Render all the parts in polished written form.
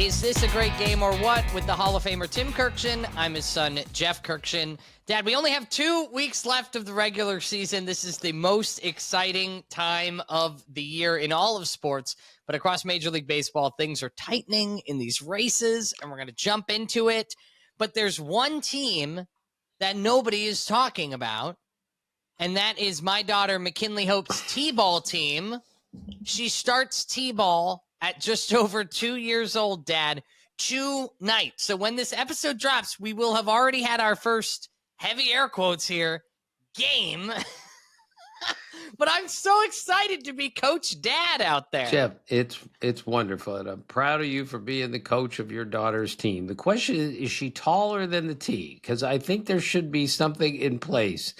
Is This a Great Game or What? With the Hall of Famer Tim Kurkjian. I'm his son, Jeff Kurkjian. Dad, we only have 2 weeks left of the regular season. This is the most exciting time of the year in all of sports, but across Major League Baseball, things are tightening in these races, and we're going to jump into it. But there's one team that nobody is talking about, and that is my daughter McKinley Hope's T-ball team. She starts T-ball at just over 2 years old, Dad, tonight. So when this episode drops, we will have already had our first, heavy air quotes here, game. But I'm so excited to be Coach Dad out there. Jeff, it's wonderful, and I'm proud of you for being the coach of your daughter's team. The question is she taller than the T? Because I think there should be something in place.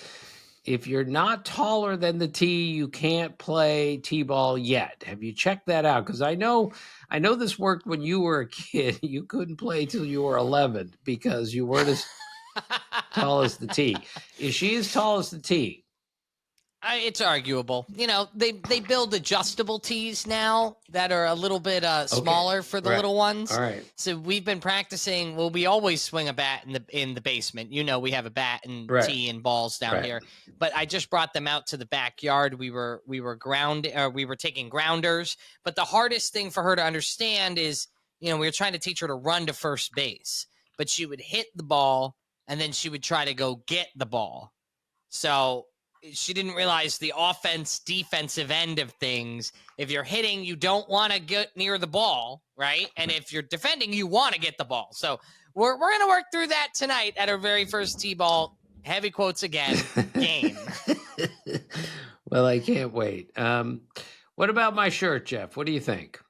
If you're not taller than the T, you can't play T-ball yet. Have you checked that out? Because I know this worked when you were a kid. You couldn't play till you were 11 because you weren't as tall as the T. Is she as tall as the T? It's arguable. You know, they build adjustable tees now that are a little bit smaller for the little ones. All right. So we've been practicing. Well, we always swing a bat in the basement. You know, we have a bat and tee and balls down here. But I just brought them out to the backyard. We were taking grounders. But the hardest thing for her to understand is, you know, we were trying to teach her to run to first base, but she would hit the ball and then she would try to go get the ball. So she didn't realize the defensive end of things. If you're hitting, you don't want to get near the ball, right? And if you're defending, you want to get the ball. So we're going to work through that tonight at our very first T-ball, heavy quotes again, game. Well, I can't wait. What about my shirt, Jeff? What do you think?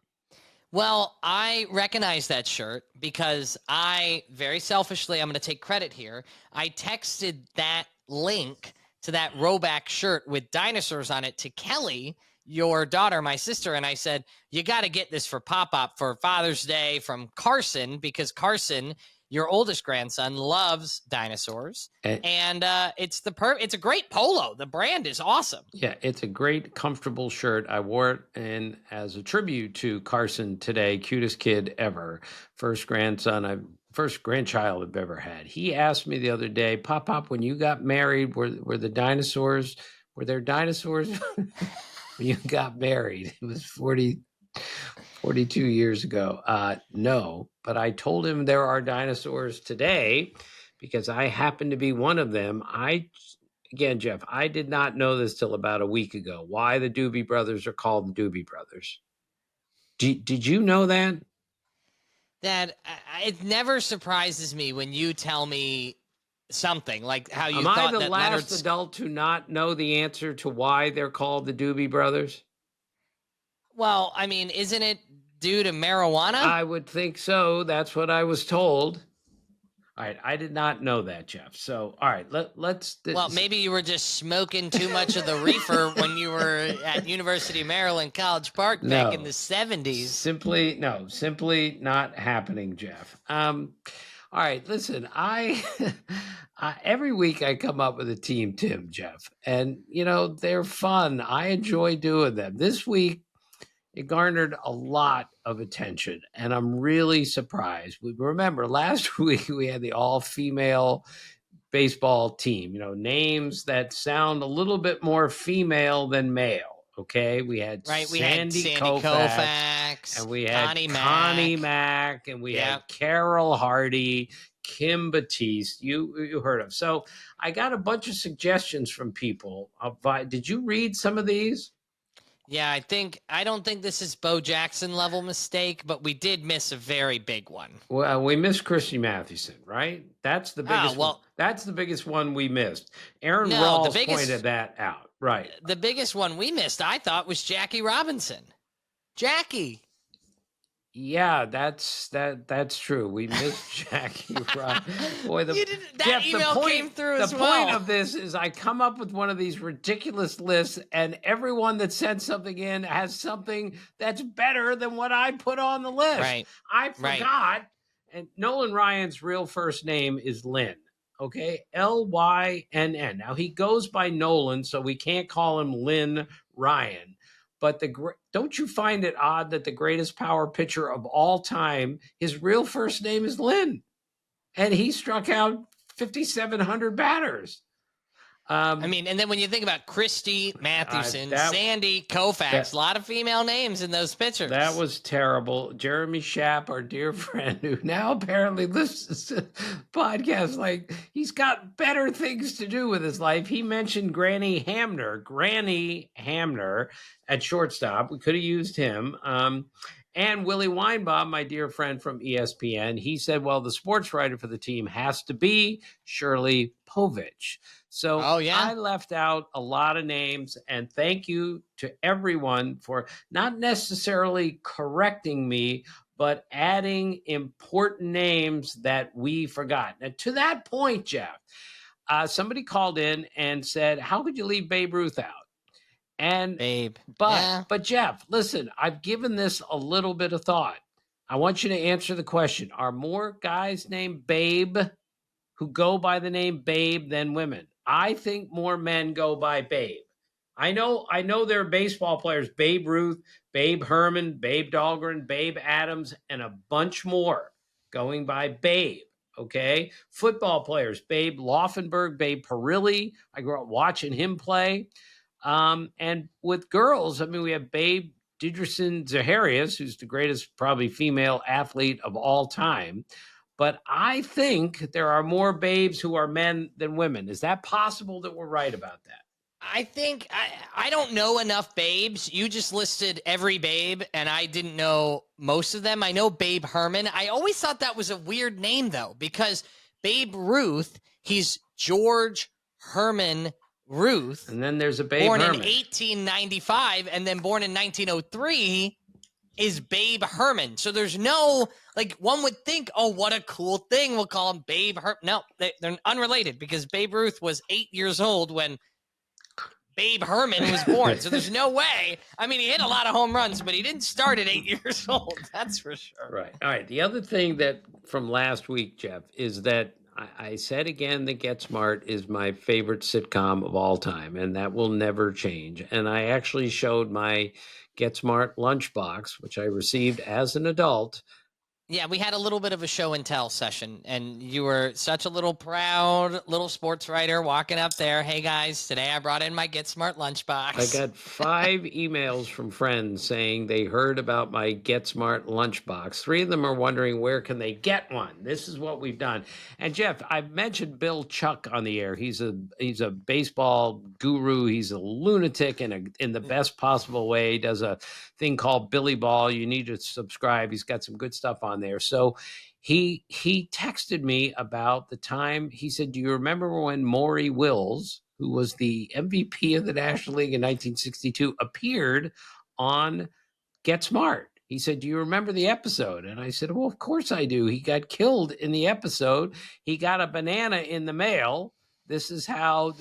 Well, I recognize that shirt because I, very selfishly, I'm going to take credit here. I texted that link to that Roback shirt with dinosaurs on it to Kelly, your daughter, my sister, and I said, you got to get this for Pop-Up for Father's Day from Carson, because Carson, your oldest grandson, loves dinosaurs, and it's a great polo. The brand is awesome. Yeah, it's a great, comfortable shirt. I wore it and as a tribute to Carson today, cutest kid ever, first grandchild I've ever had. He asked me the other day, Pop, when you got married, were there dinosaurs when you got married? It was 42 years ago. No, but I told him there are dinosaurs today because I happen to be one of them. Again, Jeff, I did not know this till about a week ago, why the Doobie Brothers are called the Doobie Brothers. Did you know that? Dad, it never surprises me when you tell me something like how you Am thought I the that last adult to not know the answer to why they're called the Doobie Brothers? Well, I mean, isn't it due to marijuana? I would think so. That's what I was told. All right, I did not know that, Jeff. So, all right, let's. Well, maybe you were just smoking too much of the reefer when you were at University of Maryland, College Park back in the 70s. Simply not happening, Jeff. All right, listen, I every week I come up with a team, Tim, Jeff, and you know they're fun. I enjoy doing them. This week it garnered a lot of attention, and I'm really surprised. Remember, last week we had the all-female baseball team, you know, names that sound a little bit more female than male, okay? We had Sandy Koufax, and we had Connie Mack, and we had Carol Hardy, Kim Batiste, you heard of. So I got a bunch of suggestions from people. Did you read some of these? Yeah, I don't think this is Bo Jackson level mistake, but we did miss a very big one. Well, we missed Christy Mathewson, right? That's the biggest one. That's the biggest one we missed. Aaron Rawls pointed that out. Right. The biggest one we missed, I thought, was Jackie Robinson. Jackie. Yeah, that's true. We missed Jackie Robinson. Boy, that email came through as well. The point of this is I come up with one of these ridiculous lists, and everyone that sent something in has something that's better than what I put on the list. Right. I forgot. And Nolan Ryan's real first name is Lynn. Okay, Lynn. Now he goes by Nolan, so we can't call him Lynn Ryan. But don't you find it odd that the greatest power pitcher of all time, his real first name is Lynn, and he struck out 5,700 batters. I mean, and then when you think about Christy Mathewson, Sandy Koufax, a lot of female names in those pitchers. That was terrible. Jeremy Schaap, our dear friend, who now apparently listens to podcasts like he's got better things to do with his life. He mentioned Granny Hamner at shortstop. We could have used him. And Willie Weinbaum, my dear friend from ESPN, he said, well, the sports writer for the team has to be Shirley Povich. So I left out a lot of names, and thank you to everyone for not necessarily correcting me, but adding important names that we forgot. Now, to that point, Jeff, somebody called in and said, how could you leave Babe Ruth out? And but Jeff, listen, I've given this a little bit of thought. I want you to answer the question. Are more guys named Babe who go by the name Babe than women? I think more men go by Babe. I know there are baseball players, Babe Ruth, Babe Herman, Babe Dahlgren, Babe Adams, and a bunch more going by Babe. Okay. Football players, Babe Laufenberg, Babe Parilli. I grew up watching him play. And with girls, I mean, we have Babe Didrikson Zaharias, who's the greatest probably female athlete of all time. But I think there are more Babes who are men than women. Is that possible that we're right about that? I think I don't know enough Babes. You just listed every Babe, and I didn't know most of them. I know Babe Herman. I always thought that was a weird name, though, because Babe Ruth, he's George Herman Ruth. And then there's a Babe born Herman. In 1895 and then born in 1903 is Babe Herman. So there's no, like, one would think, oh, what a cool thing. We'll call him Babe Herman. No, they're unrelated because Babe Ruth was 8 years old when Babe Herman was born. So there's no way. I mean, he hit a lot of home runs, but he didn't start at 8 years old. That's for sure. Right. All right. The other thing that from last week, Jeff, is that I said again that Get Smart is my favorite sitcom of all time, and that will never change. And I actually showed my Get Smart lunchbox, which I received as an adult. Yeah, we had a little bit of a show and tell session, and you were such a little proud little sports writer walking up there. Hey, guys, today I brought in my Get Smart lunchbox. I got 5 emails from friends saying they heard about my Get Smart lunchbox. 3 of them are wondering where can they get one. This is what we've done. And, Jeff, I've mentioned Bill Chuck on the air. He's a baseball guru. He's a lunatic in the best possible way. He does a thing called Billy Ball. You need to subscribe. He's got some good stuff on there. So he texted me about the time. He said, do you remember when Maury Wills, who was the MVP of the National League in 1962, appeared on Get Smart? He said, do you remember the episode? And I said, well, of course I do. He got killed in the episode. He got a banana in the mail. This is how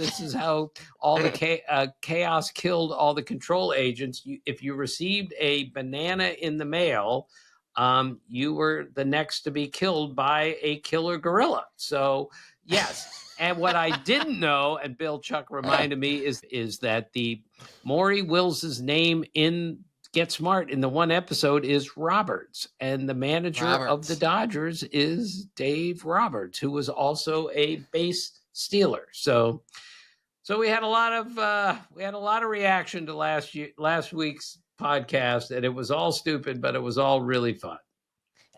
all the chaos killed all the control agents. If you received a banana in the mail, you were the next to be killed by a killer gorilla. So, yes. And what I didn't know, and Bill Chuck reminded me, is that the Maury Wills's name in Get Smart in the one episode is Roberts, and the manager of the Dodgers is Dave Roberts, who was also a base stealer. So we had a lot of reaction to last week's podcast, and it was all stupid, but it was all really fun.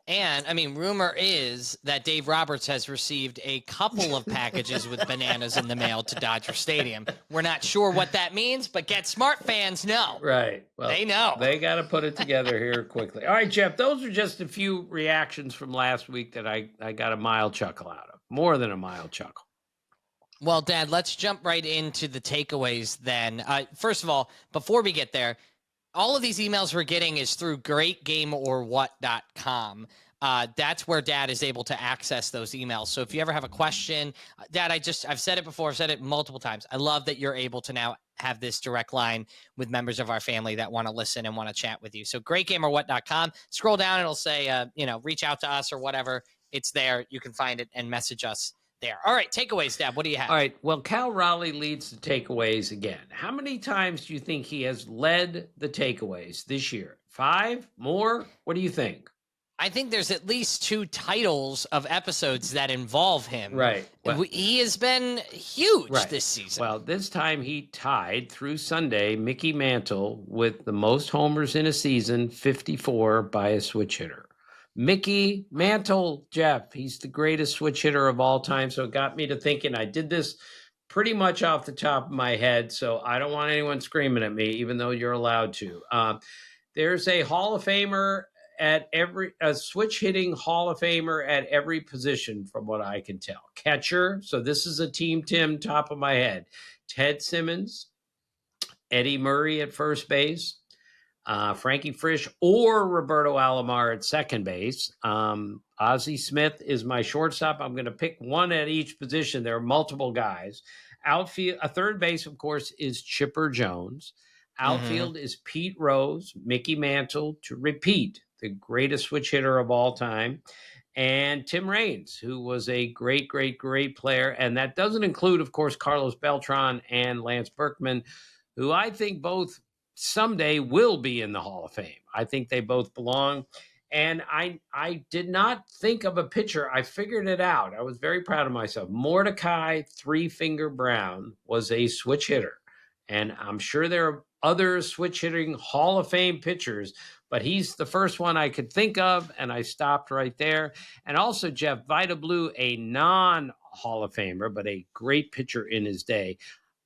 And I mean, rumor is that Dave Roberts has received a couple of packages with bananas in the mail to Dodger Stadium. We're not sure what that means, but Get Smart fans know. Right. Well, they know. They got to put it together here quickly. All right, Jeff, those are just a few reactions from last week that I got a mild chuckle out of. More than a mild chuckle. Well, Dad, let's jump right into the takeaways then. First of all, before we get there, all of these emails we're getting is through greatgameorwhat.com. That's where Dad is able to access those emails. So if you ever have a question, Dad, I've said it before, I've said it multiple times. I love that you're able to now have this direct line with members of our family that want to listen and want to chat with you. So greatgameorwhat.com, scroll down, it'll say, reach out to us or whatever. It's there. You can find it and message us there. All right, takeaways, Dad. What do you have? All right. Well, Cal Raleigh leads the takeaways again. How many times do you think he has led the takeaways this year? 5? More? What do you think? I think there's at least 2 titles of episodes that involve him. Right. Well, He has been huge right. this season. Well, this time he tied through Sunday Mickey Mantle with the most homers in a season, 54 by a switch hitter. Mickey Mantle, Jeff, he's the greatest switch hitter of all time. So it got me to thinking. I did this pretty much off the top of my head. So I don't want anyone screaming at me, even though you're allowed to. There's a Hall of Famer at a switch hitting Hall of Famer at every position, from what I can tell. Catcher. So this is a Team Tim top of my head. Ted Simmons, Eddie Murray at first base, Frankie Frisch or Roberto Alomar at second base. Ozzie Smith is my shortstop. I'm going to pick one at each position. There are multiple guys. Outfield, a third base, of course, is Chipper Jones. Outfield is Pete Rose, Mickey Mantle to repeat, the greatest switch hitter of all time, and Tim Raines, who was a great, great, great player. And that doesn't include, of course, Carlos Beltran and Lance Berkman, who I think both someday will be in the Hall of Fame. I think they both belong. And I did not think of a pitcher. I figured it out. I was very proud of myself. Mordecai Three Finger Brown was a switch hitter. And I'm sure there are other switch hitting Hall of Fame pitchers, but he's the first one I could think of, and I stopped right there. And also, Jeff, Vida Blue, a non-Hall of Famer, but a great pitcher in his day,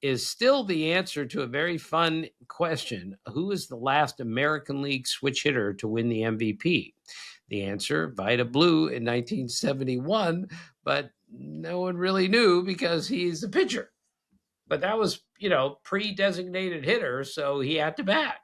is still the answer to a very fun question. Who is the last American League switch hitter to win the MVP? The answer, Vida Blue in 1971, but no one really knew because he's a pitcher. But that was, pre-designated hitter, so he had to bat.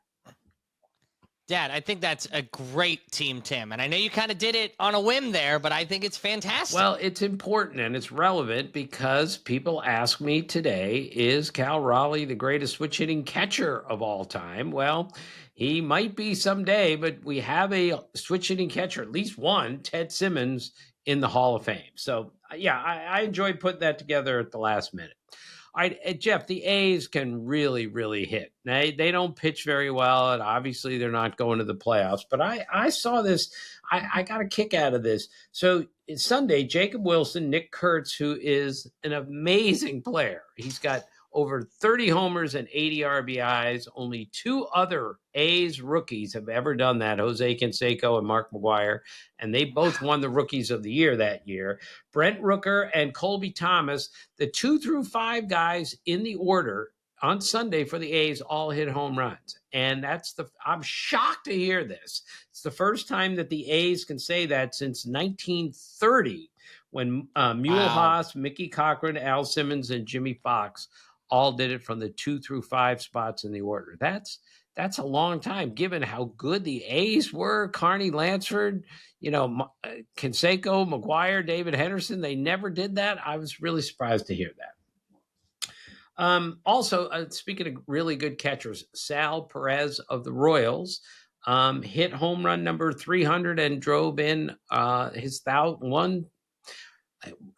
Dad, I think that's a great Team Tim. And I know you kind of did it on a whim there, but I think it's fantastic. Well, it's important and it's relevant because people ask me today, is Cal Raleigh the greatest switch hitting catcher of all time? Well, he might be someday, but we have a switch hitting catcher, at least one, Ted Simmons, in the Hall of Fame. So, yeah, I enjoyed putting that together at the last minute. All right, Jeff, the A's can really, really hit. They don't pitch very well, and obviously they're not going to the playoffs. But I saw this. I got a kick out of this. So it's Sunday, Jacob Wilson, Nick Kurtz, who is an amazing player. He's got over 30 homers and 80 RBIs. Only 2 other A's rookies have ever done that, Jose Canseco and Mark McGwire, and they both won the Rookies of the Year that year. Brent Rooker and Colby Thomas, the 2 through 5 guys in the order on Sunday for the A's, all hit home runs. And I'm shocked to hear this. It's the first time that the A's can say that since 1930, when Haas, Mickey Cochran, Al Simmons, and Jimmy Fox all did it from the 2 through 5 spots in the order. That's a long time, given how good the A's were. Carney Lansford, Canseco, McGuire, David Henderson, they never did that. I was really surprised to hear that. Also, speaking of really good catchers, Sal Perez of the Royals hit home run number 300 and drove in his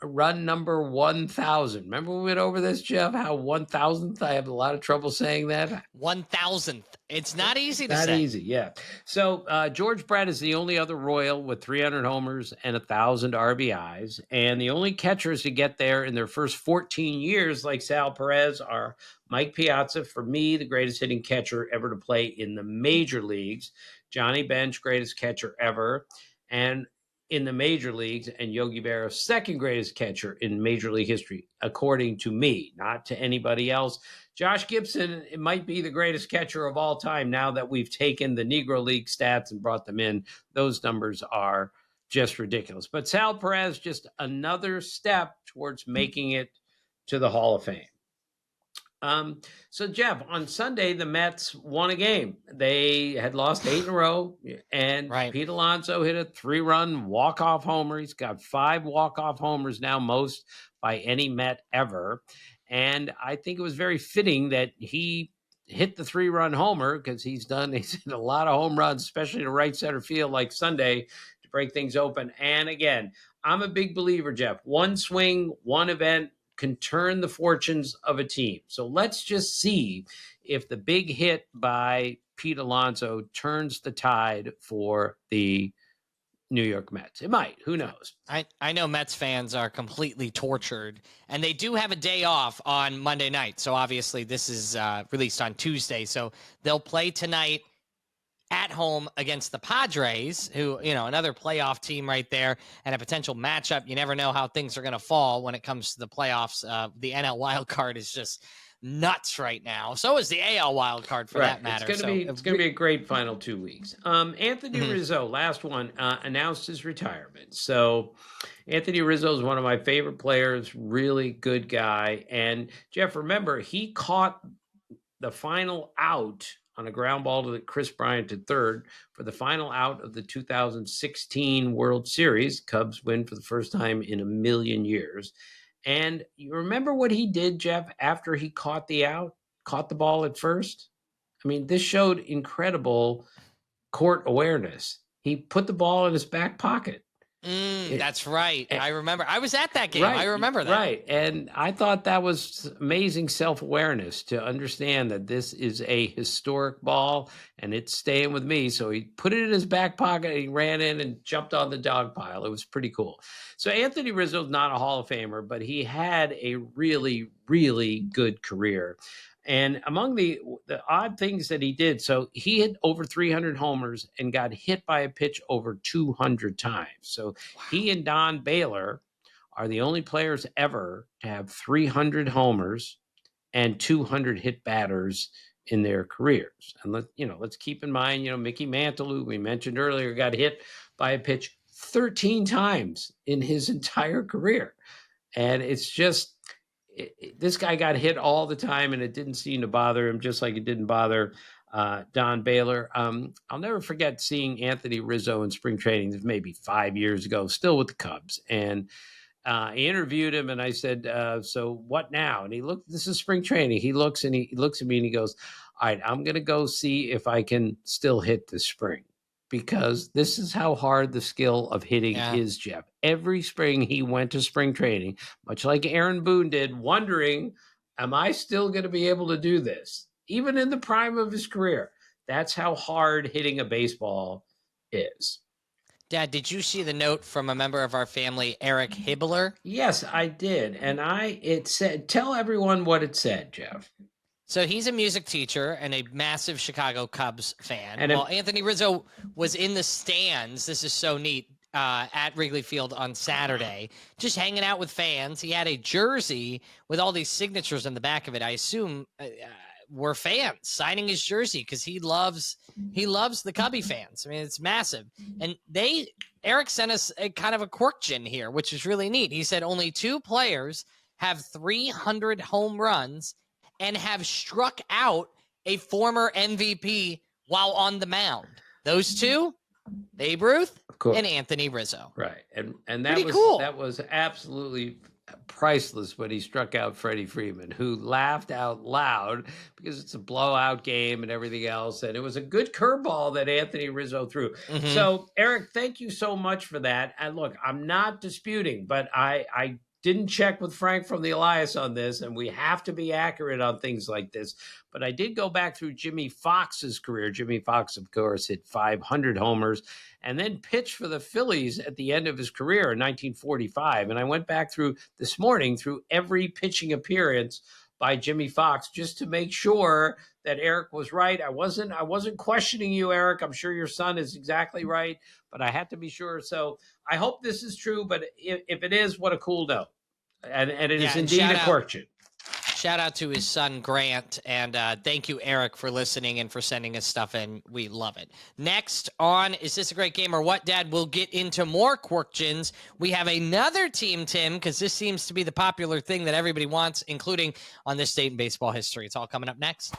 run number 1,000. Remember we went over this, Jeff? How 1,000th? I have a lot of trouble saying that. 1,000th. It's not easy to say. Not easy, yeah. So George Brett is the only other Royal with 300 homers and 1,000 RBIs. And the only catchers to get there in their first 14 years, like Sal Perez, are Mike Piazza, for me, the greatest hitting catcher ever to play in the major leagues. Johnny Bench, greatest catcher ever. And in the major leagues, and Yogi Berra, second greatest catcher in Major League history, according to me, not to anybody else. Josh Gibson, it might be the greatest catcher of all time now that we've taken the Negro League stats and brought them in. Those numbers are just ridiculous. But Sal Perez, just another step towards making it to the Hall of Fame. So, Jeff, on Sunday, the Mets won a game. They had lost 8 in a row, and Pete Alonso hit a 3-run walk-off homer. He's got 5 walk-off homers now, most by any Met ever. And I think it was very fitting that he hit the 3-run homer because he's hit a lot of home runs, especially to right center field like Sunday, to break things open. And again, I'm a big believer, Jeff. One swing, one event can turn the fortunes of a team. So let's just see if the big hit by Pete Alonso turns the tide for the New York Mets. It might. Who knows? I know Mets fans are completely tortured, and they do have a day off on Monday night. So obviously this is released on Tuesday. So they'll play tonight at home against the Padres, who, another playoff team right there, and a potential matchup. You never know how things are going to fall when it comes to the playoffs. The NL wild card is just nuts right now. So is the AL wild card for that matter. It's going to be a great final 2 weeks. Anthony Rizzo, last one, announced his retirement. So Anthony Rizzo is one of my favorite players, really good guy. And Jeff, remember, he caught the final out on a ground ball to Chris Bryant at third for the final out of the 2016 World Series. Cubs win for the first time in a million years. And you remember what he did, Jeff, after he caught the ball at first? I mean, this showed incredible court awareness. He put the ball in his back pocket. That's right. I remember. I was at that game. Right, I remember that. Right. And I thought that was amazing self-awareness to understand that this is a historic ball and it's staying with me. So he put it in his back pocket and he ran in and jumped on the dog pile. It was pretty cool. So Anthony Rizzo's not a Hall of Famer, but he had a really, really good career. And among the odd things that he did, so he hit over 300 homers and got hit by a pitch over 200 times. So he and Don Baylor are the only players ever to have 300 homers and 200 hit batters in their careers. And let's keep in mind, Mickey Mantle, who we mentioned earlier, got hit by a pitch 13 times in his entire career. And it's just, this guy got hit all the time, and it didn't seem to bother him, just like it didn't bother Don Baylor. I'll never forget seeing Anthony Rizzo in spring training, maybe 5 years ago, still with the Cubs. And I interviewed him, and I said, so what now? And he looked, this is spring training. He looks at me and he goes, all right, I'm going to go see if I can still hit this spring. Because this is how hard the skill of hitting is, Jeff. Every spring he went to spring training, much like Aaron Boone did, wondering, am I still going to be able to do this? Even in the prime of his career. That's how hard hitting a baseball is. Dad, did you see the note from a member of our family, Eric Hibbler? Yes, I did. And it said, tell everyone what it said, Jeff. So he's a music teacher and a massive Chicago Cubs fan. And Anthony Rizzo was in the stands, this is so neat, at Wrigley Field on Saturday, just hanging out with fans. He had a jersey with all these signatures on the back of it. I assume were fans signing his jersey because he loves the Cubby fans. I mean, it's massive. And Eric sent us a kind of a Kurkjian here, which is really neat. He said only 2 players have 300 home runs and have struck out a former MVP while on the mound. Those 2, Babe Ruth and Anthony Rizzo. Right. And that was cool. That was absolutely priceless when he struck out Freddie Freeman, who laughed out loud because it's a blowout game and everything else. And it was a good curveball that Anthony Rizzo threw. Mm-hmm. So, Eric, thank you so much for that. And look, I'm not disputing, but I didn't check with Frank from the Elias on this, and we have to be accurate on things like this. But I did go back through Jimmy Fox's career. Jimmy Fox, of course, hit 500 homers and then pitched for the Phillies at the end of his career in 1945. And I went back through this morning through every pitching appearance by Jimmy Fox just to make sure that Eric was right. I wasn't questioning you, Eric. I'm sure your son is exactly right, but I had to be sure. So I hope this is true, but if it is, what a cool note. And it is indeed a Kurkjian. Shout out to his son, Grant. And thank you, Eric, for listening and for sending us stuff in. We love it. Next on Is This a Great Game or What, Dad? We'll get into more Kurkjians. We have another team, Tim, because this seems to be the popular thing that everybody wants, including on this date in baseball history. It's all coming up next.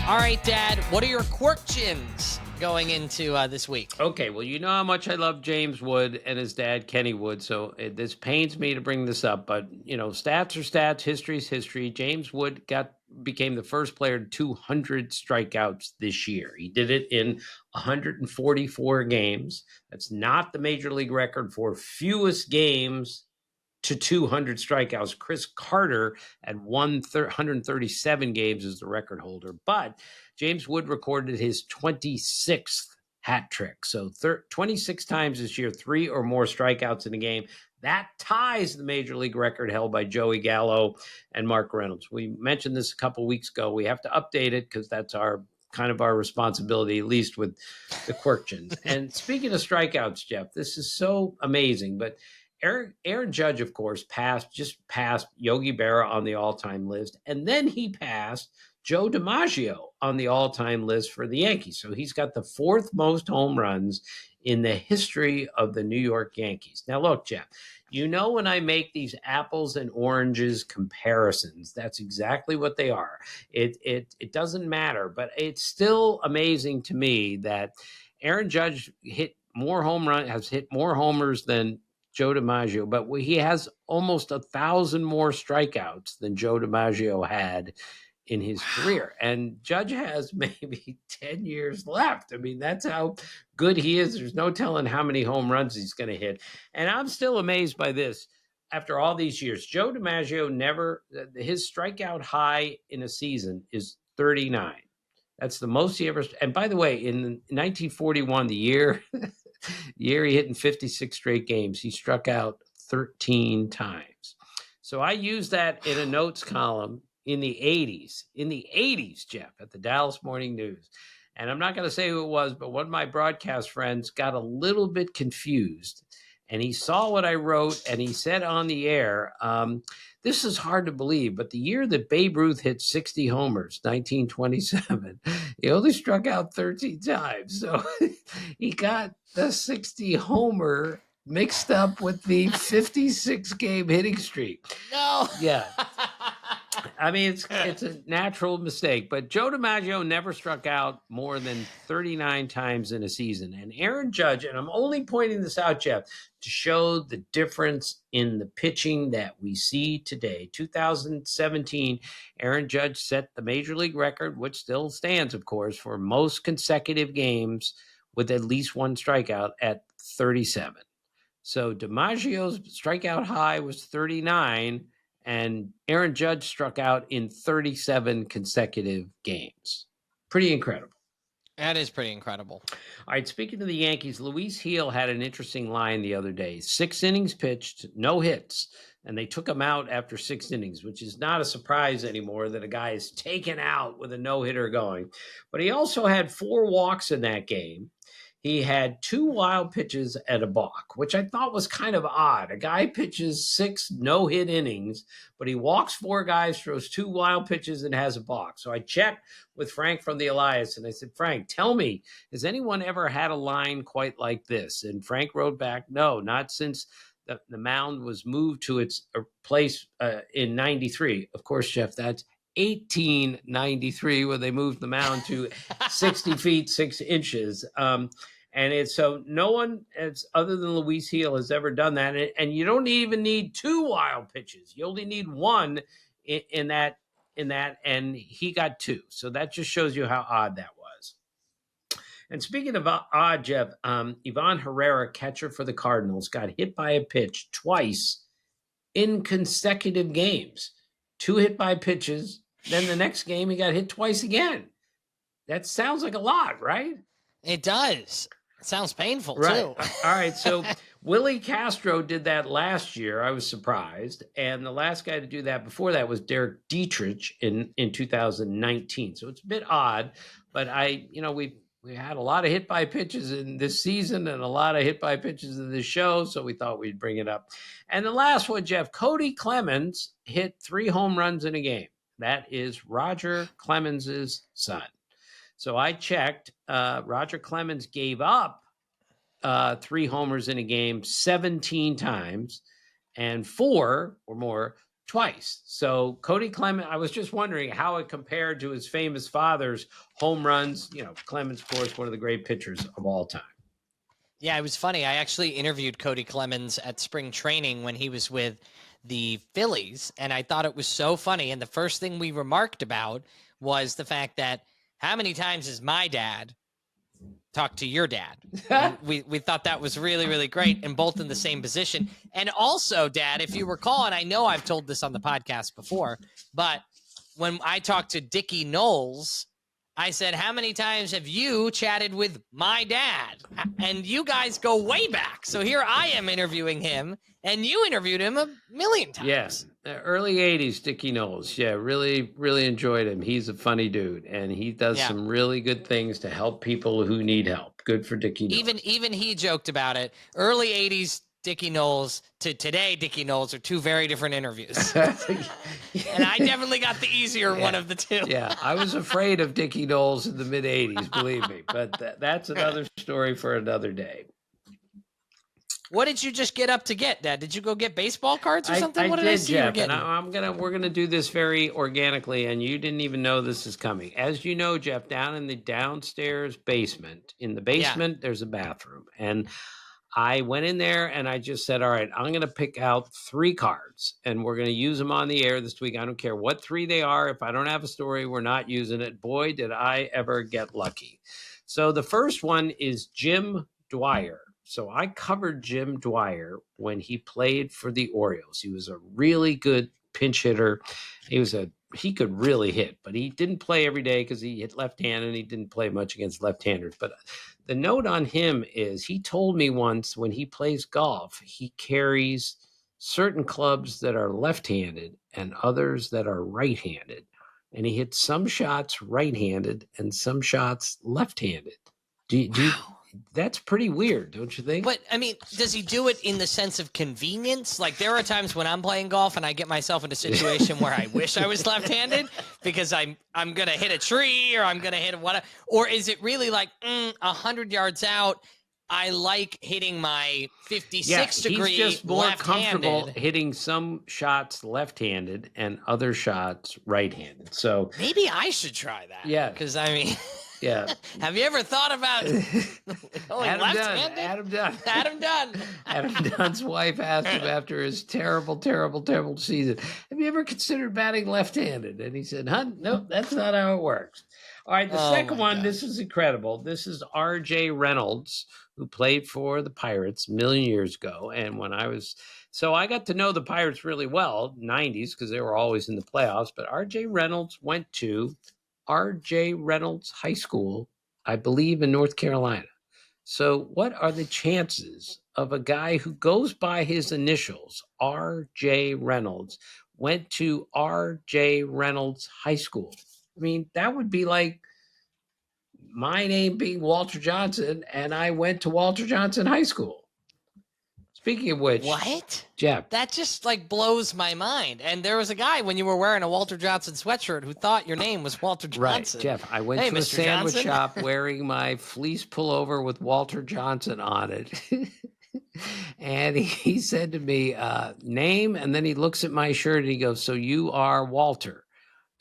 All right, Dad, what are your Kurkjians going into this week? Okay, well, you know how much I love James Wood and his dad, Kenny Wood. So this pains me to bring this up, but stats are stats, history is history. James Wood became the first player to 200 strikeouts this year. He did it in 144 games. That's not the major league record for fewest games to 200 strikeouts. Chris Carter at 137 games is the record holder, but James Wood recorded his 26th hat trick. So 26 times this year, 3 or more strikeouts in a game. That ties the major league record held by Joey Gallo and Mark Reynolds. We mentioned this a couple weeks ago. We have to update it because that's our responsibility, at least with the Kurkjians. And speaking of strikeouts, Jeff, this is so amazing, but Aaron Judge, of course, just passed Yogi Berra on the all-time list, and then he passed Joe DiMaggio on the all-time list for the Yankees. So he's got the 4th most home runs in the history of the New York Yankees. Now, look, Jeff, when I make these apples and oranges comparisons, that's exactly what they are. It doesn't matter, but it's still amazing to me that Aaron Judge has hit more homers than Joe DiMaggio, but he has almost 1,000 more strikeouts than Joe DiMaggio had in his career. And Judge has maybe 10 years left. I mean, that's how good he is. There's no telling how many home runs he's going to hit. And I'm still amazed by this. After all these years, Joe DiMaggio his strikeout high in a season is 39. That's the most he ever. And by the way, in 1941, the year he hit in 56 straight games, he struck out 13 times. So I used that in a notes column in the 80s, Jeff, at the Dallas Morning News. And I'm not going to say who it was, but one of my broadcast friends got a little bit confused. And he saw what I wrote, and he said on the air, this is hard to believe, but the year that Babe Ruth hit 60 homers, 1927, he only struck out 13 times. So he got the 60 homer mixed up with the 56 game hitting streak. No. Yeah. I mean, it's a natural mistake, but Joe DiMaggio never struck out more than 39 times in a season. And Aaron Judge, and I'm only pointing this out, Jeff, to show the difference in the pitching that we see today. 2017, Aaron Judge set the major league record, which still stands, of course, for most consecutive games with at least one strikeout at 37. So DiMaggio's strikeout high was 39, and Aaron Judge struck out in 37 consecutive games. Pretty incredible. That is pretty incredible. All right, speaking of the Yankees, Luis Gil had an interesting line the other day. 6 innings pitched, no hits, and they took him out after 6 innings, which is not a surprise anymore that a guy is taken out with a no-hitter going. But he also had 4 walks in that game. He had 2 wild pitches and a balk, which I thought was kind of odd. A guy pitches 6 no-hit innings, but he walks 4 guys, throws 2 wild pitches, and has a balk. So I checked with Frank from the Elias, and I said, Frank, tell me, has anyone ever had a line quite like this? And Frank wrote back, no, not since the mound was moved to its place in 93. Of course, Jeff, that's 1893 when they moved the mound to 60 feet, 6 inches. And it's so no one other than Luis Gil has ever done that. And you don't even need 2 wild pitches. You only need 1 in that, and he got 2. So that just shows you how odd that was. And speaking of odd, Jeff, Ivan Herrera, catcher for the Cardinals, got hit by a pitch twice in consecutive games. 2 hit by pitches. Then the next game, he got hit twice again. That sounds like a lot, right? It does. It sounds painful, right. too. All right, so Willie Castro did that last year. I was surprised. And the last guy to do that before that was Derek Dietrich in 2019. So it's a bit odd, but we had a lot of hit by pitches in this season and a lot of hit by pitches in this show, so we thought we'd bring it up. And the last one, Jeff, Cody Clemens hit 3 home runs in a game. That is Roger Clemens's son. So I checked. Roger Clemens gave up 3 homers in a game 17 times, and 4 or more twice. So Cody Clement, I was just wondering how it compared to his famous father's home runs. Clement's, of course, one of the great pitchers of all time. Yeah, it was funny. I actually interviewed Cody Clemens at spring training when he was with the Phillies, and I thought it was so funny. And the first thing we remarked about was the fact that how many times has my dad talked to your dad? And we thought that was really, really great, and both in the same position. And also, Dad, if you recall, and I know I've told this on the podcast before, but when I talked to Dickie Knowles, I said, how many times have you chatted with my dad? And you guys go way back. So here I am interviewing him, and you interviewed him a million times. Yeah, early 80s, Dickie Knowles. Yeah, really, really enjoyed him. He's a funny dude, and he does some really good things to help people who need help. Good for Dickie Knowles. Even he joked about it. Early 80s Dickie Knowles to today Dickie Knowles are two very different interviews. And I definitely got the easier one of the two. Yeah, I was afraid of Dickie Knowles in the mid 80s, believe me. But that's another story for another day. What did you just get up to get, Dad? Did you go get baseball cards or something? What did I see Jeff, you and we're gonna do this very organically, and you didn't even know this is coming. As you know, Jeff, down in the downstairs basement, there's a bathroom, and I went in there and I just said, all right, I'm going to pick out 3 cards and we're going to use them on the air this week. I don't care what 3 they are. If I don't have a story, we're not using it. Boy, did I ever get lucky. So the first one is Jim Dwyer. So I covered Jim Dwyer when he played for the Orioles. He was a really good pinch hitter. He could really hit, but he didn't play every day because he hit left-handed and he didn't play much against left-handers. But the note on him is he told me once when he plays golf, he carries certain clubs that are left-handed and others that are right-handed. And he hits some shots right-handed and some shots left-handed. That's pretty weird, don't you think? But, I mean, does he do it in the sense of convenience? Like, there are times when I'm playing golf and I get myself in a situation where I wish I was left-handed because I'm going to hit a tree or I'm going to hit whatever. Or is it really like 100 yards out, I like hitting my 56-degree he's just more left-handed. Comfortable hitting some shots left-handed and other shots right-handed. So maybe I should try that. Yeah. Because, I mean... Yeah. Have you ever thought about going left-handed? Adam Dunn. Adam Dunn. Adam Dunn's wife asked him after his terrible, terrible, terrible season, have you ever considered batting left-handed? And he said, nope, that's not how it works. All right, the second one, God. This is incredible. This is R.J. Reynolds, who played for the Pirates a million years ago. And so I got to know the Pirates really well, 90s, because they were always in the playoffs. But R.J. Reynolds went to R.J. Reynolds High School, I believe, in North Carolina. So what are the chances of a guy who goes by his initials, R.J. Reynolds, went to R.J. Reynolds High School? I mean, that would be like my name being Walter Johnson, and I went to Walter Johnson High School. Speaking of which, what? Jeff, that just like blows my mind. And there was a guy when you were wearing a Walter Johnson sweatshirt who thought your name was Walter Johnson. Right, Jeff. I went to a Mr. sandwich Johnson. shop wearing my fleece pullover with Walter Johnson on it. And he said to me, name, and then he looks at my shirt and he goes, so you are Walter.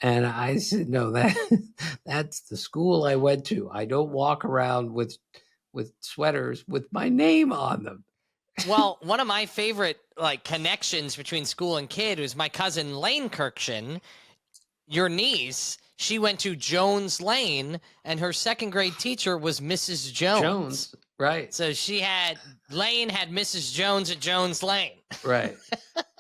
And I said, no, that's the school I went to. I don't walk around with sweaters with my name on them. Well, one of my favorite connections between school and kid was my cousin Lane Kurkjian, your niece. She went to Jones Lane, and her second grade teacher was Mrs. Jones. Right. So Lane had Mrs. Jones at Jones Lane. Right.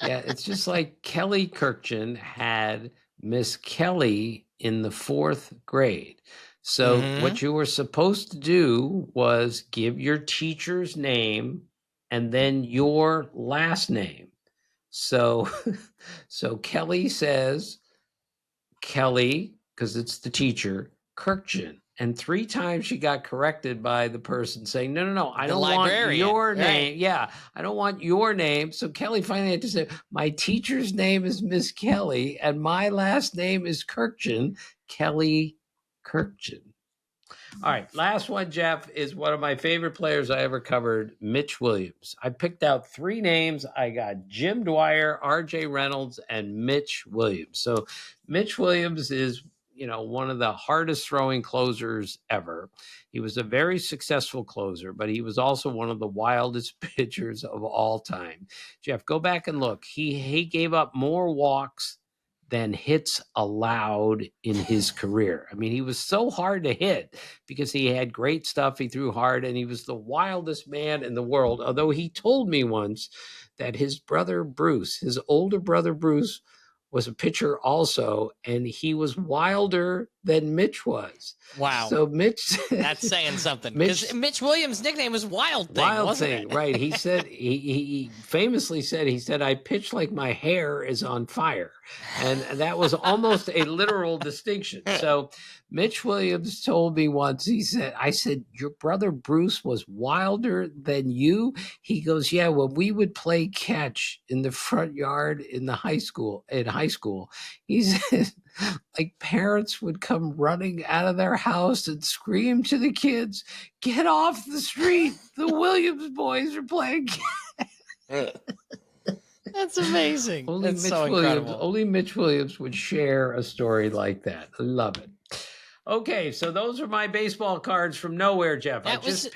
Yeah, it's just like Kelly Kurkjian had Miss Kelly in the 4th grade. So what you were supposed to do was give your teacher's name and then your last name. So Kelly says, Kelly, because it's the teacher, Kurkjian. And 3 times she got corrected by the person saying, no, I don't want your name. Yeah, I don't want your name. So Kelly finally had to say, my teacher's name is Miss Kelly, and my last name is Kurkjian, Kelly Kurkjian. All right, last one, Jeff, is one of my favorite players I ever covered, Mitch Williams. I picked out three names. I got Jim Dwyer, R.J. Reynolds, and Mitch Williams. So Mitch Williams is, one of the hardest throwing closers ever. He was a very successful closer, but he was also one of the wildest pitchers of all time. Jeff, go back and look. He gave up more walks than hits allowed in his career. I mean, he was so hard to hit because he had great stuff. He threw hard, and he was the wildest man in the world. Although he told me once that his brother Bruce, his older brother Bruce, was a pitcher also, and he was wilder than Mitch was. Wow. So Mitch, that's saying something. Because Mitch Williams' nickname was Wild Thing. Wild Thing, right? He said he famously said I pitch like my hair is on fire, and that was almost a literal distinction. So Mitch Williams told me once. I said your brother Bruce was wilder than you. He goes, yeah. When we would play catch in the front yard in high school, he said, like parents would come running out of their house and scream to the kids, "Get off the street! The Williams boys are playing." That's amazing. That's so incredible. Only Mitch Williams would share a story like that. I love it. Okay, so those are my baseball cards from nowhere, Jeff. I just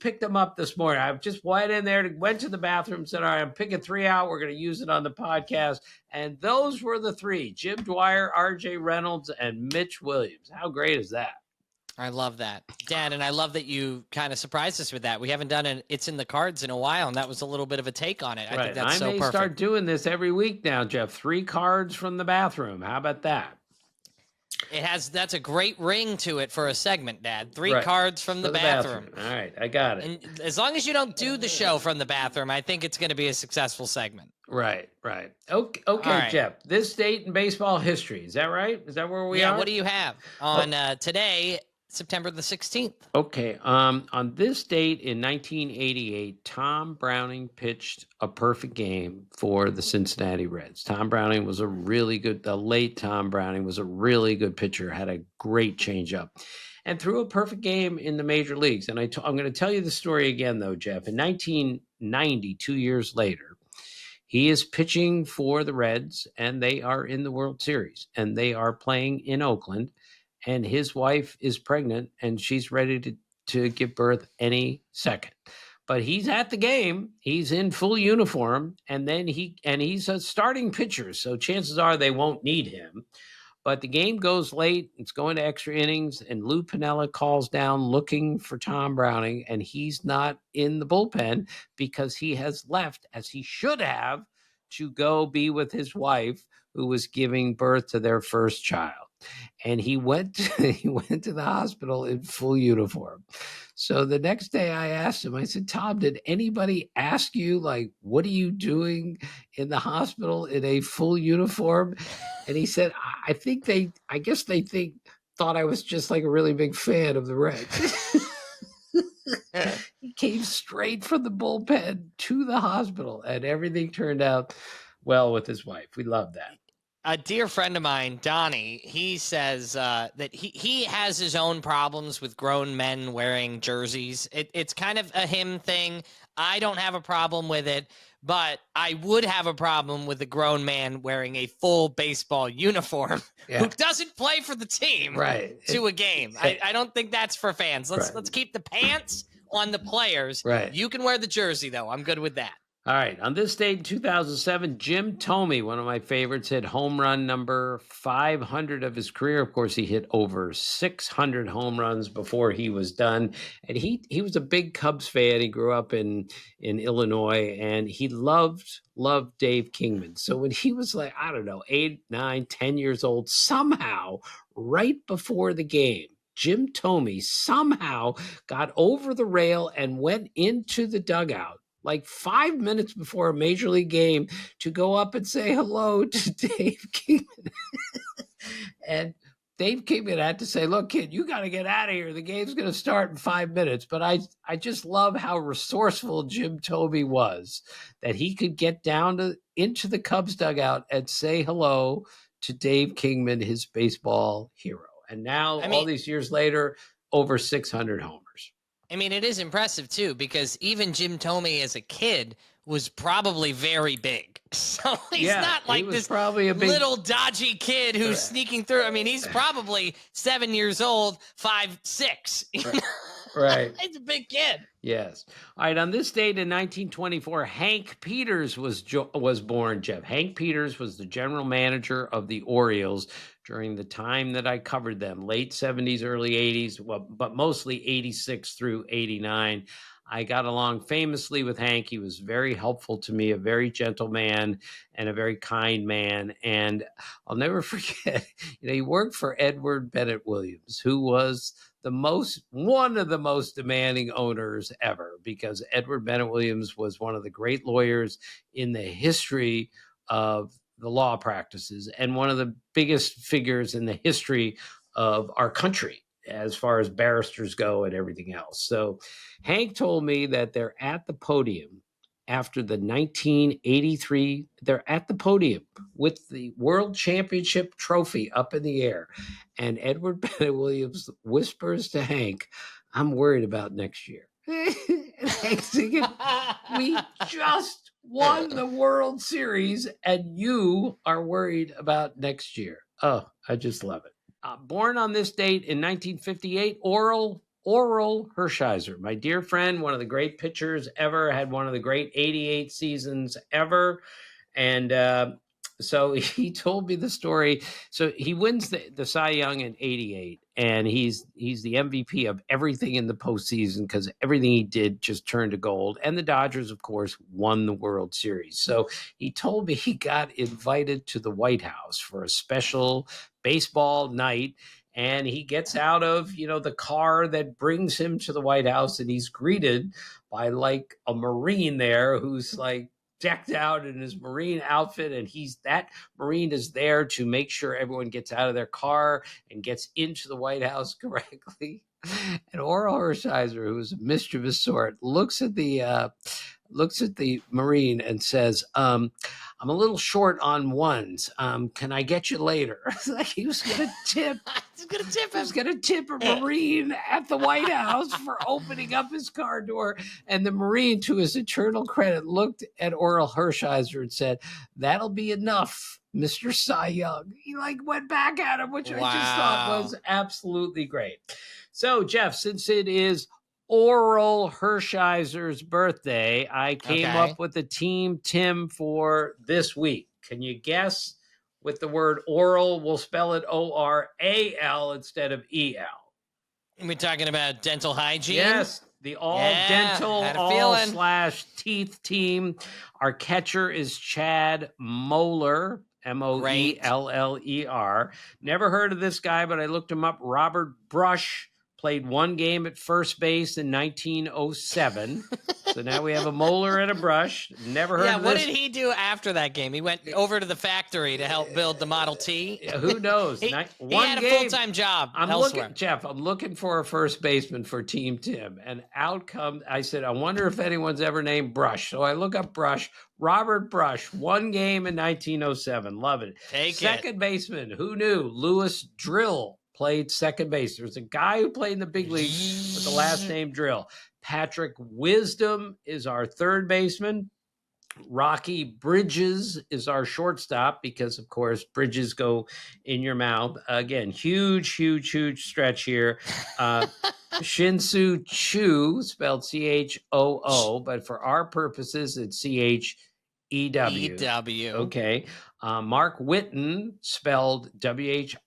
picked them up this morning. I just went in there, went to the bathroom, said, all right, I'm picking three out. We're going to use it on the podcast. And those were the three: Jim Dwyer, R.J. Reynolds, and Mitch Williams. How great is that? I love that, Dan, and I love that you kind of surprised us with that. We haven't done It's in the Cards in a while, and that was a little bit of a take on it. I think that's so perfect. I may start doing this every week now, Jeff. 3 cards from the bathroom. How about that? That's a great ring to it for a segment, Dad. 3 cards from the bathroom. All right, I got it. And as long as you don't do the show from the bathroom, I think it's going to be a successful segment. Right. Okay, right. Jeff. This date in baseball history, is that right? Is that where we are? Yeah. What do you have on today, September the 16th? Okay. On this date in 1988, Tom Browning pitched a perfect game for the Cincinnati Reds. Tom Browning was the late Tom Browning was a really good pitcher, had a great changeup, and threw a perfect game in the major leagues. And I'm going to tell you the story again, though, Jeff. In 1990, 2 years later, he is pitching for the Reds, and they are in the World Series, and they are playing in Oakland. And his wife is pregnant, and she's ready to give birth any second. But he's at the game. He's in full uniform, and then he's a starting pitcher, so chances are they won't need him. But the game goes late. It's going to extra innings, and Lou Piniella calls down looking for Tom Browning, and he's not in the bullpen because he has left, as he should have, to go be with his wife, who was giving birth to their first child. And he went to the hospital in full uniform. So the next day I asked him, I said, Tom, did anybody ask you, like, what are you doing in the hospital in a full uniform? And he said, I guess they thought I was just like a really big fan of the Reds. He came straight from the bullpen to the hospital, and everything turned out well with his wife. We love that. A dear friend of mine, Donnie, he says that he has his own problems with grown men wearing jerseys. It's kind of a him thing. I don't have a problem with it, but I would have a problem with a grown man wearing a full baseball uniform who doesn't play for the team to a game. I don't think that's for fans. Let's keep the pants on the players. Right. You can wear the jersey, though. I'm good with that. All right. On this date in 2007, Jim Thome, one of my favorites, hit home run number 500 of his career. Of course, he hit over 600 home runs before he was done. And he was a big Cubs fan. He grew up in Illinois, and he loved Dave Kingman. So when he was like, 8, 9, 10 years old, somehow, right before the game, Jim Thome somehow got over the rail and went into the dugout like 5 minutes before a major league game to go up and say hello to Dave Kingman. And Dave Kingman had to say, look, kid, you got to get out of here. The game's going to start in 5 minutes. But I just love how resourceful Jim Thome was, that he could get down into the Cubs dugout and say hello to Dave Kingman, his baseball hero. And now, all these years later, over 600 homers. I mean, it is impressive too, because even Jim Thome as a kid was probably very big. So he's not like this probably a big, little dodgy kid who's sneaking through. I mean, he's probably 7 years old, 5'6". Right. He's a big kid. Yes. All right. On this date in 1924, Hank Peters was born, Jeff. Hank Peters was the general manager of the Orioles during the time that I covered them, late 70s, early 80s, but mostly 86 through 89. I got along famously with Hank. He was very helpful to me, a very gentle man and a very kind man. And I'll never forget, he worked for Edward Bennett Williams, who was one of the most demanding owners ever, because Edward Bennett Williams was one of the great lawyers in the history of the law practices and one of the biggest figures in the history of our country as far as barristers go and everything else. So Hank told me that they're at the podium after the 1983, they're at the podium with the World Championship trophy up in the air. And Edward Bennett Williams whispers to Hank, "I'm worried about next year." And Hank's thinking, we just won the World Series and you are worried about next year. Oh, I just love it. Born on this date in 1958, Oral Hershiser, my dear friend, one of the great pitchers ever, had one of the great 88 seasons ever. And so he told me the story. So he wins the Cy Young in 88, and he's the MVP of everything in the postseason because everything he did just turned to gold. And the Dodgers, of course, won the World Series. So he told me he got invited to the White House for a special baseball night. And he gets out of, the car that brings him to the White House, and he's greeted by like a Marine there who's like decked out in his Marine outfit. And that Marine is there to make sure everyone gets out of their car and gets into the White House correctly. And Oral Hershiser, who's a mischievous sort, looks at the Marine and says, "I'm a little short on ones. Can I get you later?" Like he was going to tip. He was going to tip a Marine at the White House for opening up his car door. And the Marine, to his eternal credit, looked at Oral Hershiser and said, "That'll be enough, Mr. Cy Young." He went back at him, which I just thought was absolutely great. So, Jeff, since it is Oral Hershiser's birthday, I came up with a team Tim for this week. Can you guess? With the word oral, we'll spell it O-R-A-L instead of E-L. We're talking about dental hygiene? Yes, the all-dental, all/teeth team. Our catcher is Chad Moeller, Moeller. Never heard of this guy, but I looked him up. Robert Brush played one game at first base in 1907. So now we have a Moeller and a Brush. Never heard of this. What did he do after that game? He went over to the factory to help build the Model T? Who knows? He had a full-time job elsewhere. I'm looking for a first baseman for Team Tim. And out comes, I said, I wonder if anyone's ever named Brush. So I look up Brush. Robert Brush, one game in 1907. Love it. Second baseman, who knew? Louis Drill played second base. There's a guy who played in the big leagues with the last name Drill. Patrick Wisdom is our third baseman. Rocky Bridges is our shortstop because, of course, bridges go in your mouth. Again, huge stretch here. Shin-Soo Choo, spelled C-H-O-O, but for our purposes, it's C-H-E-W. E-W. Okay. Mark Whitten, spelled W-H-I-T-E-N,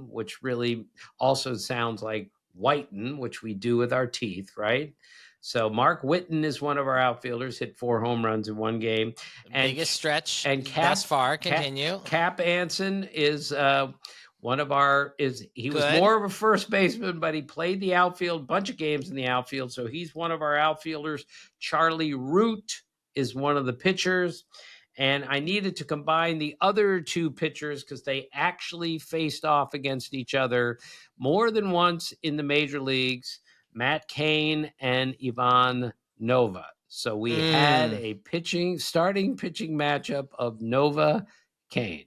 which really also sounds like whiten, which we do with our teeth, right? So Mark Whitten is one of our outfielders, hit 4 home runs in one game. Biggest stretch thus far. Continue. Cap Anson is one of our he was more of a first baseman, but he played the outfield, bunch of games in the outfield. So he's one of our outfielders. Charlie Root is one of the pitchers. And I needed to combine the other two pitchers because they actually faced off against each other more than once in the major leagues, Matt Cain and Ivan Nova. So we had a starting pitching matchup of Nova Cain.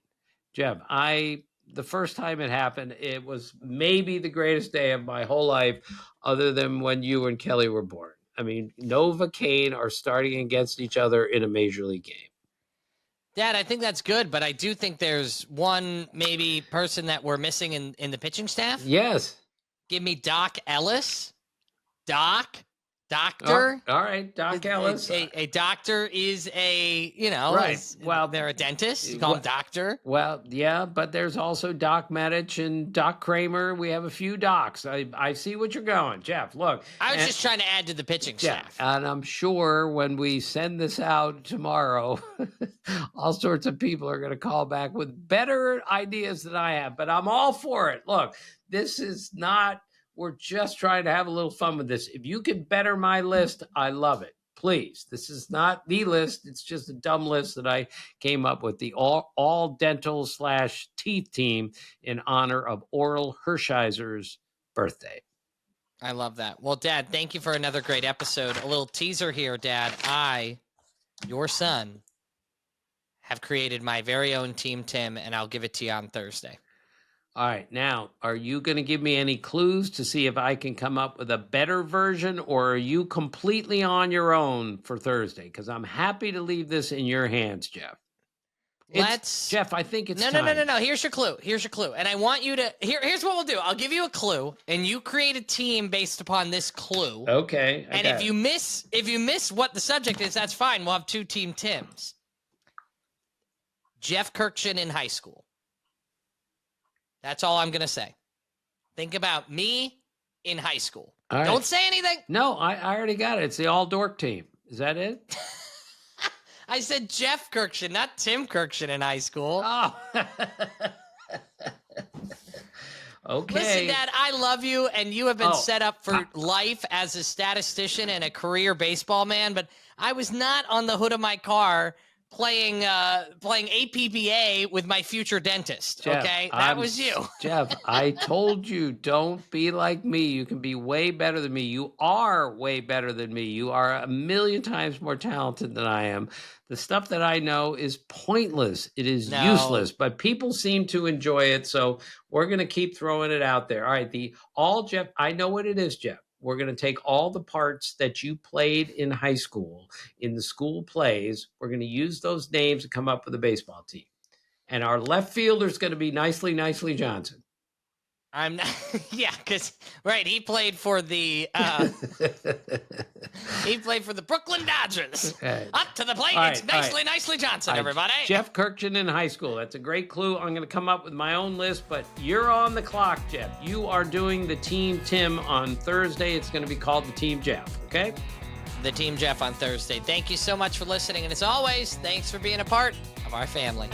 Jeff, I the first time it happened, it was maybe the greatest day of my whole life, other than when you and Kelly were born. I mean, Nova Kane are starting against each other in a major league game. Dad, I think that's good, but I do think there's one maybe person that we're missing in the pitching staff. Yes. Give me Doc Ellis. Doctor. All right, Doc Ellis. A doctor is a, right. Well, they're a dentist. You call him doctor. Well, yeah, but there's also Doc Medich and Doc Kramer. We have a few docs. I see what you're going, Jeff. Look, I was just trying to add to the pitching staff. And I'm sure when we send this out tomorrow, all sorts of people are going to call back with better ideas than I have, but I'm all for it. Look, this is not... We're just trying to have a little fun with this. If you can better my list, I love it. Please. This is not the list. It's just a dumb list that I came up with. The all dental / teeth team in honor of Oral Hershiser's birthday. I love that. Well, Dad, thank you for another great episode. A little teaser here, Dad. I, your son, have created my very own Team Tim, and I'll give it to you on Thursday. All right. Now, are you going to give me any clues to see if I can come up with a better version, or are you completely on your own for Thursday? Because I'm happy to leave this in your hands, Jeff. Jeff, I think it's time. No. Here's your clue. And I want you to... Here's what we'll do. I'll give you a clue, and you create a team based upon this clue. Okay. And if you miss what the subject is, that's fine. We'll have 2 Team Tims. Jeff Kurkjian in high school. That's all I'm going to say. Think about me in high school. Right. Don't say anything. No, I already got it. It's the all-dork team. Is that it? I said Jeff Kurkjian, not Tim Kurkjian in high school. Oh. Okay. Listen, Dad, I love you, and you have been set up for life as a statistician and a career baseball man, but I was not on the hood of my car playing APBA with my future dentist. Jeff, okay, that was you. Jeff, I told you, don't be like me. You can be way better than me. You are way better than me. You are a million times more talented than I am. The stuff that I know is pointless. It is useless, but people seem to enjoy it. So we're going to keep throwing it out there. All right. Jeff, I know what it is, Jeff. We're going to take all the parts that you played in high school, in the school plays. We're going to use those names to come up with a baseball team. And our left fielder is going to be Nicely Johnson. I'm not, yeah, because he played for the Brooklyn Dodgers. Up to the plate, it's Nicely Johnson, everybody. Jeff Kurkjian in high school. That's a great clue. I'm going to come up with my own list, but you're on the clock, Jeff. You are doing the Team Tim on Thursday. It's going to be called the Team Jeff, okay? The Team Jeff on Thursday. Thank you so much for listening, and as always, thanks for being a part of our family.